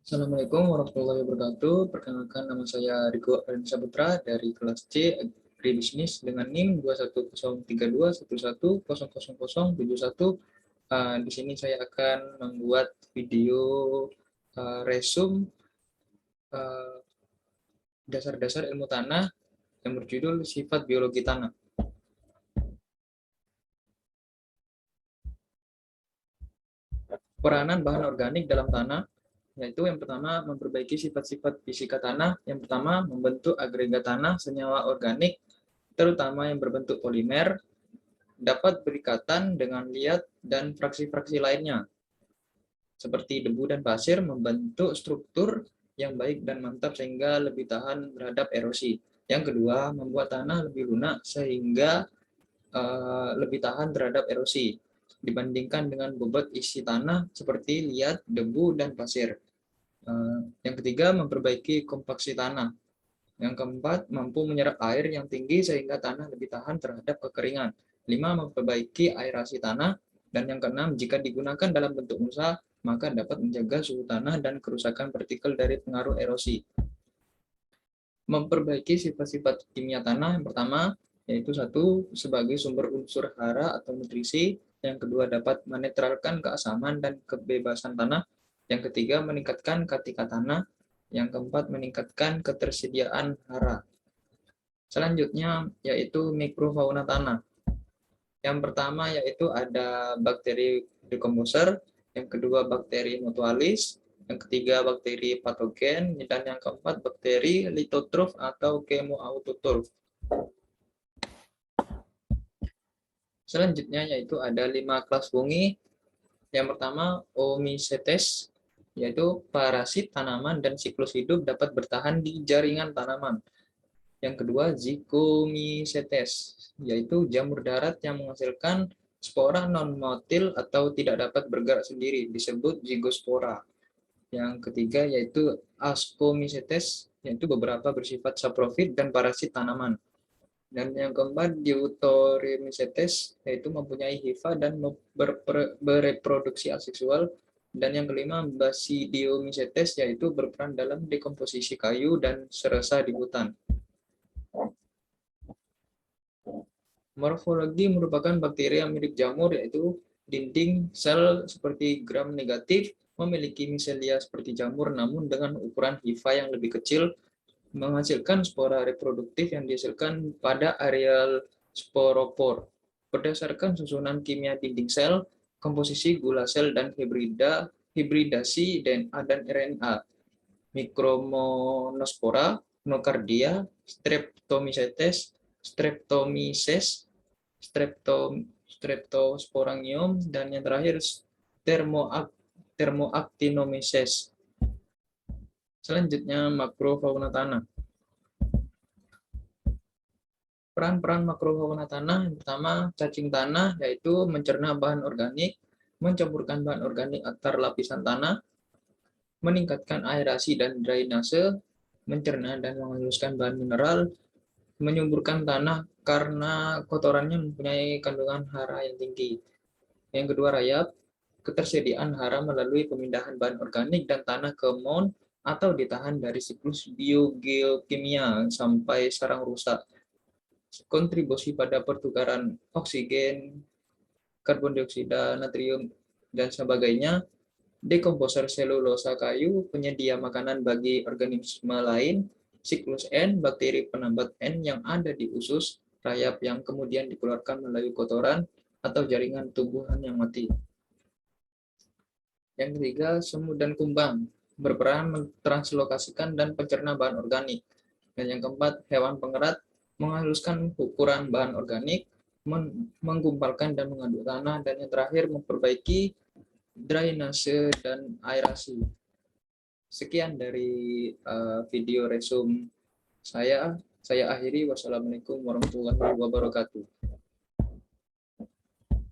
Assalamualaikum warahmatullahi wabarakatuh. Perkenalkan, nama saya Riko Aryan Saputra dari kelas C Agribisnis dengan NIM 2103211000071. Di sini saya akan membuat video resume eh, dasar-dasar ilmu tanah yang berjudul Sifat Biologi Tanah. Peranan bahan organik dalam tanah, yaitu yang pertama memperbaiki sifat-sifat fisika tanah. Yang pertama, membentuk agregat tanah senyawa organik, terutama yang berbentuk polimer, dapat berikatan dengan liat dan fraksi-fraksi lainnya, seperti debu dan pasir, membentuk struktur yang baik dan mantap sehingga lebih tahan terhadap erosi. Yang kedua, membuat tanah lebih lunak sehingga lebih tahan terhadap erosi dibandingkan dengan bobot isi tanah seperti liat, debu, dan pasir. Yang ketiga, memperbaiki kompaksi tanah. Yang keempat, mampu menyerap air yang tinggi sehingga tanah lebih tahan terhadap kekeringan. 5, memperbaiki aerasi tanah. Dan yang keenam, jika digunakan dalam bentuk mulsa, maka dapat menjaga suhu tanah dan kerusakan partikel dari pengaruh erosi. Memperbaiki sifat-sifat kimia tanah, yang pertama, yaitu satu, sebagai sumber unsur hara atau nutrisi. Yang kedua, dapat menetralkan keasaman dan kebebasan tanah. Yang ketiga, meningkatkan ketika tanah. Yang keempat, meningkatkan ketersediaan hara. Selanjutnya, yaitu mikrofauna tanah. Yang pertama, yaitu ada bakteri decomposer. Yang kedua, bakteri mutualis. Yang ketiga, bakteri patogen. Dan yang keempat, bakteri litotrof atau kemoautotrof. Selanjutnya, yaitu ada 5 kelas fungi. Yang pertama, Oomycetes, yaitu parasit tanaman dan siklus hidup dapat bertahan di jaringan tanaman. Yang kedua, Zygomycetes, yaitu jamur darat yang menghasilkan spora non-motil atau tidak dapat bergerak sendiri, disebut zygospora. Yang ketiga, yaitu Ascomycetes, yaitu beberapa bersifat saprofit dan parasit tanaman. Dan yang keempat, Deuteromycetes, yaitu mempunyai hifa dan bereproduksi aseksual. Dan yang kelima, Basidiomycetes, yaitu berperan dalam dekomposisi kayu dan serasa di hutan. Morfologi merupakan bakteri yang mirip jamur, yaitu dinding sel seperti gram negatif, memiliki miselia seperti jamur namun dengan ukuran hifa yang lebih kecil, menghasilkan spora reproduktif yang dihasilkan pada areal sporopor. Berdasarkan susunan kimia dinding sel, komposisi gula sel dan hibridasi DNA dan RNA, Micromonospora, Nocardia, Streptomycetes, Streptomyces, Streptosporangium, dan yang terakhir Thermoactinomyces. Selanjutnya, makrofauna tanah. Peran-peran makrofauna tanah, yang pertama, cacing tanah, yaitu mencerna bahan organik, mencampurkan bahan organik antar lapisan tanah, meningkatkan aerasi dan drainase, mencerna dan menghaluskan bahan mineral, menyuburkan tanah karena kotorannya mempunyai kandungan hara yang tinggi. Yang kedua, rayap, ketersediaan hara melalui pemindahan bahan organik dan tanah ke mound atau ditahan dari siklus biogeokimia sampai sarang rusak. Kontribusi pada pertukaran oksigen, karbon dioksida, natrium, dan sebagainya. Dekomposer selulosa kayu, penyedia makanan bagi organisme lain. Siklus N, bakteri penambat N yang ada di usus rayap yang kemudian dikeluarkan melalui kotoran atau jaringan tumbuhan yang mati. Yang ketiga, semut dan kumbang, berperan mentranslokasikan dan pencerna bahan organik. Dan yang keempat, hewan pengerat, menghaluskan ukuran bahan organik, menggumpalkan dan mengaduk tanah, dan yang terakhir, memperbaiki drainase dan aerasi. Sekian dari video resume saya akhiri. Wassalamualaikum warahmatullahi wabarakatuh.